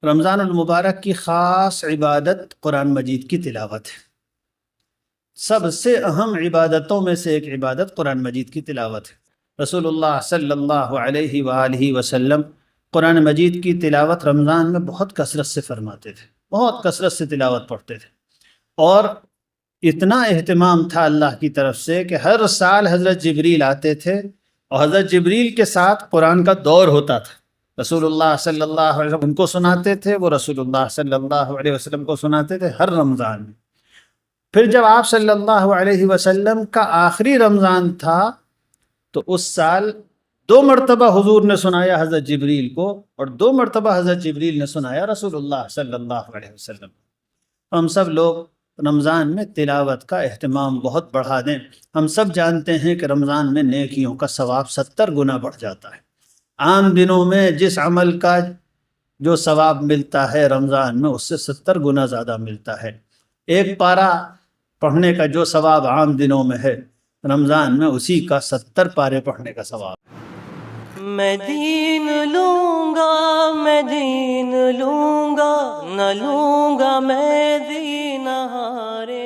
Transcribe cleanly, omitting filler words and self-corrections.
رمضان المبارک کی خاص عبادت قرآن مجید کی تلاوت ہے۔ سب سے اہم عبادتوں میں سے ایک عبادت قرآن مجید کی تلاوت ہے۔ رسول اللہ صلی اللہ علیہ وآلہ وسلم قرآن مجید کی تلاوت رمضان میں بہت کثرت سے فرماتے تھے، بہت کثرت سے تلاوت پڑھتے تھے، اور اتنا اہتمام تھا اللہ کی طرف سے کہ ہر سال حضرت جبریل آتے تھے اور حضرت جبریل کے ساتھ قرآن کا دور ہوتا تھا۔ رسول اللہ صلی اللہ علیہ وسلم ان کو سناتے تھے، وہ رسول اللہ صلی اللہ علیہ وسلم کو سناتے تھے ہر رمضان میں۔ پھر جب آپ صلی اللہ علیہ وسلم کا آخری رمضان تھا تو اس سال 2 مرتبہ حضور نے سنایا حضرت جبریل کو، اور 2 مرتبہ حضرت جبریل نے سنایا رسول اللہ صلی اللہ علیہ وسلم۔ ہم سب لوگ رمضان میں تلاوت کا اہتمام بہت بڑھا دیں۔ ہم سب جانتے ہیں کہ رمضان میں نیکیوں کا ثواب 70 گنا بڑھ جاتا ہے۔ عام دنوں میں جس عمل کا جو ثواب ملتا ہے رمضان میں اس سے 70 گنا زیادہ ملتا ہے۔ ایک پارہ پڑھنے کا جو ثواب عام دنوں میں ہے، رمضان میں اسی کا 70 پارے پڑھنے کا ثواب۔ میں دین لوں گا، میں دین لوں گا، نہ لوں گا میں دین ہارے۔